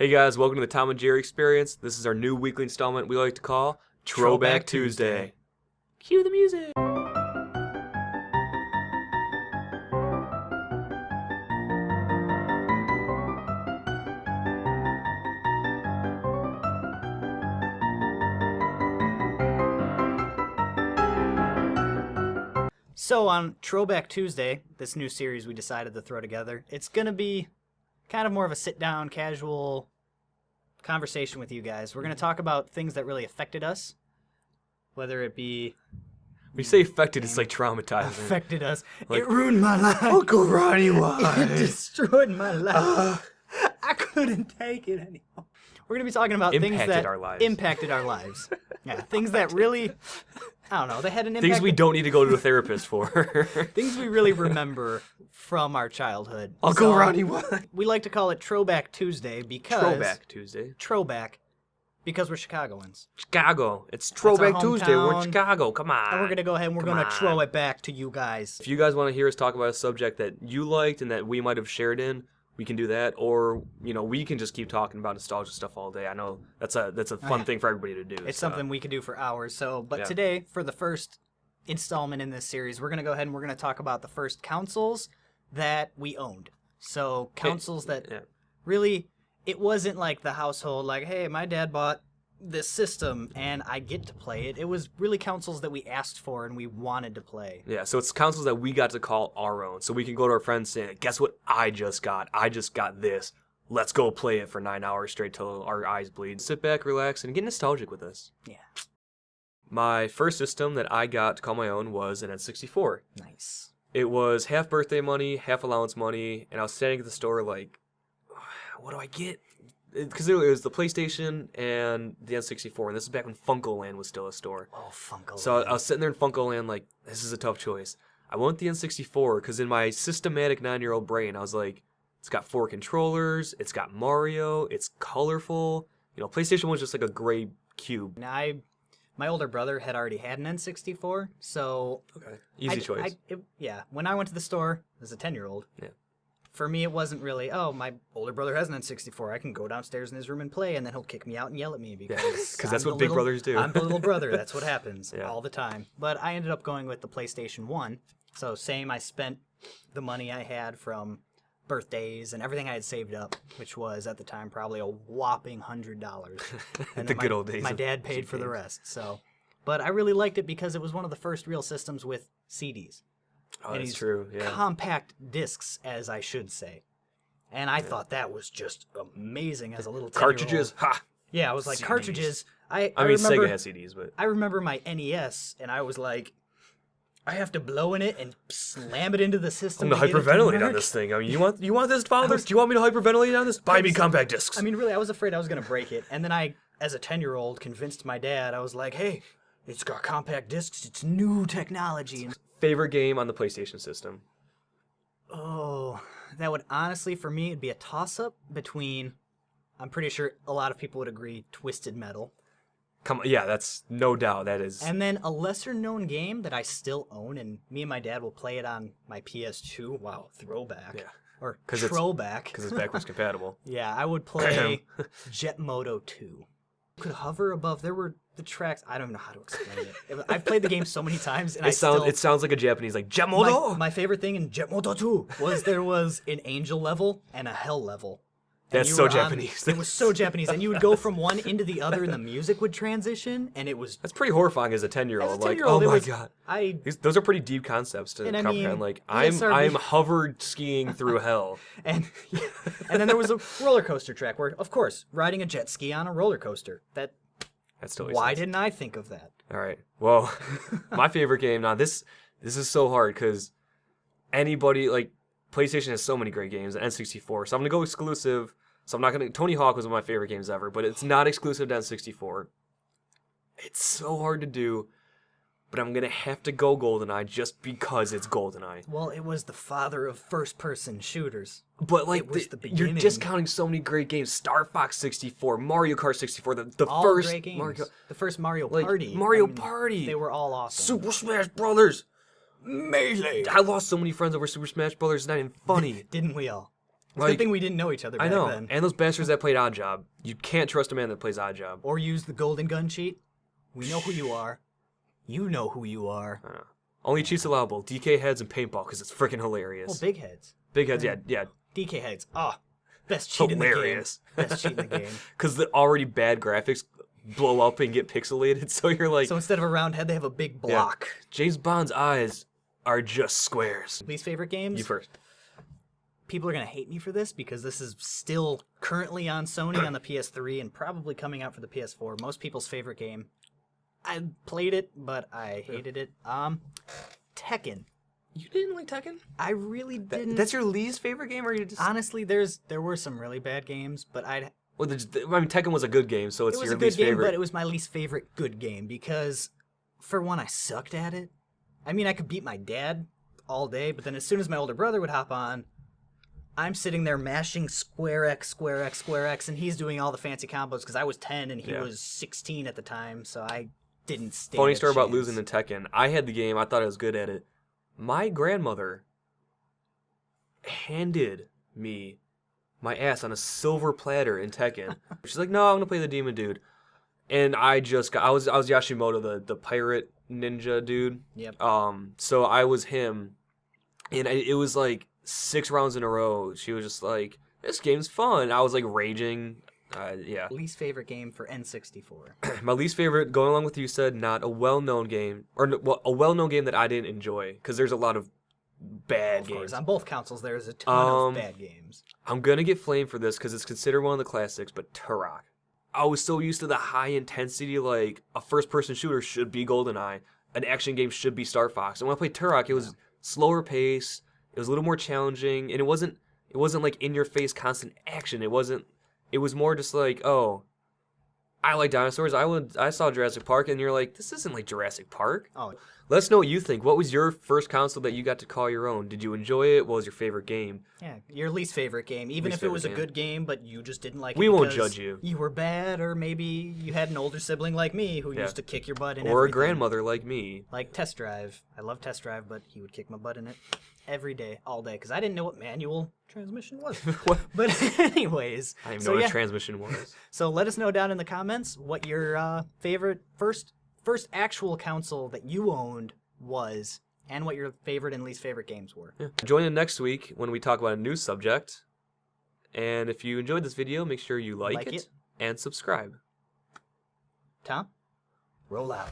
Hey guys, welcome to the Tom and Jerry Experience. This is our new weekly installment we like to call Throwback Tuesday. Cue the music. So on Throwback Tuesday, this new series we decided to throw together, it's going to be kind of more of a sit-down, casual conversation with you guys. We're going to talk about things that really affected us, whether it be... When you say affected, it's like traumatizing. Affected us. Like, it ruined my life. Uncle Ronnie, It why? destroyed my life. I couldn't take it anymore. We're going to be talking about things Impacted that our lives. impacted our lives. Yeah, things that really... I don't know. They had an impact. Things we don't need to go to a therapist for. Things we really remember from our childhood. Uncle So, Ronnie, why? We like to call it Throwback Tuesday because... Throwback Tuesday. Throwback, because we're Chicagoans. Chicago. It's our Throwback Tuesday. We're in hometown. Chicago. Come on. And we're going to go ahead and we're Come going to on. throw it back to you guys. If you guys want to hear us talk about a subject that you liked and that we might have shared in, we can do that. Or, we can just keep talking about nostalgia stuff all day. I know that's a fun yeah. thing for everybody to do. It's so. something we could do for hours. But Yeah. today, for the first installment in this series, we're going to go ahead and we're going to talk about the first consoles that we owned. So consoles that Yeah. really, it wasn't like the household, like, hey, my dad bought this system and I get to play it. It was really consoles that we asked for and we wanted to play. Yeah, so it's consoles that we got to call our own. So we can go to our friends and say, guess what I just got? I just got this. Let's go play it for 9 hours straight till our eyes bleed. Sit back, relax, and get nostalgic with us. Yeah. My first system that I got to call my own was an N64. Nice. It was half birthday money, half allowance money, and I was standing at the store like, what do I get? Because it was the PlayStation and the N64, and this is back when Funko-Land was still a store. Oh, Funko. So I was sitting there in Funko-Land like, this is a tough choice. I went the N64 because in my systematic 9-year-old brain, I was like, it's got 4 controllers, it's got Mario, it's colorful. PlayStation was just like a gray cube. Now, my older brother had already had an N64, so... Okay. Easy choice. When I went to the store as a 10-year-old, Yeah. for me it wasn't really, oh, my older brother has an N64, I can go downstairs in his room and play, and then he'll kick me out and yell at me because... Because that's I'm what the big brothers do. I'm the little brother, that's what happens Yeah. all the time. But I ended up going with the PlayStation 1, so same, I spent the money I had from birthdays and everything I had saved up, which was at the time probably a whopping $100. And The then good old days My of dad paid for the games. rest, so... But I really liked it because it was one of the first real systems with CDs. Oh, And that's these true. Yeah. Compact discs, as I should say. And I thought that was just amazing as a little 10-year-old. Cartridges. Ha! Yeah, I was like, CDs. cartridges. I I mean, remember, Sega has CDs, but I remember my NES, and I was like, I have to blow in it and slam it into the system. I'm gonna to get it to hyperventilate on work. this thing. I mean, you want this, Father? Do you want me to hyperventilate on this? Buy me compact discs. I mean, really, I was afraid I was going to break it. And then I, as a 10-year-old, convinced my dad, I was like, hey, it's got compact discs. It's new technology. And Favorite game on the PlayStation system? oh, that would honestly, for me, it'd be a toss-up between, I'm pretty sure a lot of people would agree, Twisted Metal. Come on, yeah, that's no doubt. That is. And then a lesser-known game that I still own, and me and my dad will play it on my PS2. Wow, throwback. Yeah. Or 'Cause it's- throwback. Because it's backwards compatible. Yeah, I would play Jet Moto 2. You could hover above. There were the tracks. I don't know how to explain it. I've played the game so many times, and It sounds like a Japanese like Jamodo. my favorite thing in Jet Moto 2 was there was an angel level and a hell level. And That's you so were on- Japanese. It was so Japanese, and you would go from one into the other, and the music would transition, and it was... That's pretty horrifying as a 10-year-old. As a Like, 10-year-old, oh it my was- god. I Those are pretty deep concepts to And I comprehend. mean, Like, ESRB I'm hovered skiing through hell. and then there was a roller coaster track where, of course, riding a jet ski on a roller coaster. That's totally Why sense. didn't I think of that? All right. Well, my favorite game. Now this is so hard because anybody like PlayStation has so many great games. N64. So I'm gonna go exclusive. So I'm not gonna. Tony Hawk was one of my favorite games ever, but it's not exclusive to N64. It's so hard to do, but I'm gonna have to go GoldenEye just because it's GoldenEye. Well, it was the father of first-person shooters. But like It was the you're beginning. discounting so many great games: Star Fox 64, Mario Kart 64, the All first great games. Mario, The first Mario like, Party. Mario Party. They were all awesome. Super Smash Brothers, Melee. I lost so many friends over Super Smash Brothers. It's not even funny. Didn't we all? It's a good thing we didn't know each other back I know. then. And those bastards that played Odd Job. You can't trust a man that plays Odd Job. Or use the golden gun cheat. We know who you are. You know who you are. I know. Only cheats allowable. DK heads and paintball because it's freaking hilarious. Well, big heads. Big heads, yeah. DK heads. Ah, best cheat Hilarious. in the game. Best cheat in the game. Because the already bad graphics blow up and get pixelated, so you're like... So instead of a round head, they have a big block. James Bond's eyes are just squares. Least favorite games? You first. People are going to hate me for this because this is still currently on Sony on the PS3 and probably coming out for the PS4. Most people's favorite game. I played it, but I hated it. Tekken. You didn't like Tekken? I really didn't. That's your least favorite game, or you just... Honestly, there were some really bad games, but Well, I mean, Tekken was a good game, so it's it was your a good least game, favorite. but it was my least favorite good game because, for one, I sucked at it. I mean, I could beat my dad all day, but then as soon as my older brother would hop on, I'm sitting there mashing square X, square X, square X, and he's doing all the fancy combos because I was 10 and he was 16 at the time, so I didn't stand Funny a story about chance. losing to Tekken. I had the game. I thought I was good at it. My grandmother handed me my ass on a silver platter in Tekken. She's like, "No, I'm gonna play the demon dude," and I was Yashimoto, the pirate ninja dude. Yep. So I was him, and it was like 6 rounds in a row. She was just like, "This game's fun." I was like raging. Yeah. Least favorite game for N64. My least favorite, going along with you said, not a well-known game, or a well-known game that I didn't enjoy, because there's a lot of bad Of games. course, on both consoles, there's a ton of bad games. I'm gonna get flamed for this because it's considered one of the classics, but Turok. I was so used to the high intensity, like a first-person shooter should be GoldenEye, an action game should be Star Fox, and when I played Turok, it was slower pace, it was a little more challenging, and it wasn't like in-your-face constant action. It was more just like, oh, I like dinosaurs. I saw Jurassic Park, and you're like, this isn't like Jurassic Park. Oh, Let us know what you think. What was your first console that you got to call your own? Did you enjoy it? What was your favorite game? yeah, your least favorite game. Even Least if it was a favorite game. good game, but you just didn't like it We won't because judge you. You were bad, or maybe you had an older sibling like me who Yeah. used to kick your butt in Or a everything. grandmother like me. Like Test Drive. I love Test Drive, but he would kick my butt in it every day, all day, because I didn't know what manual transmission was. What? But anyways, I didn't even so know what yeah, a transmission was. so let us know down in the comments what your favorite first actual console that you owned was, and what your favorite and least favorite games were. Yeah. Join in next week when we talk about a new subject. And if you enjoyed this video, make sure you like it and subscribe. Tom, roll out.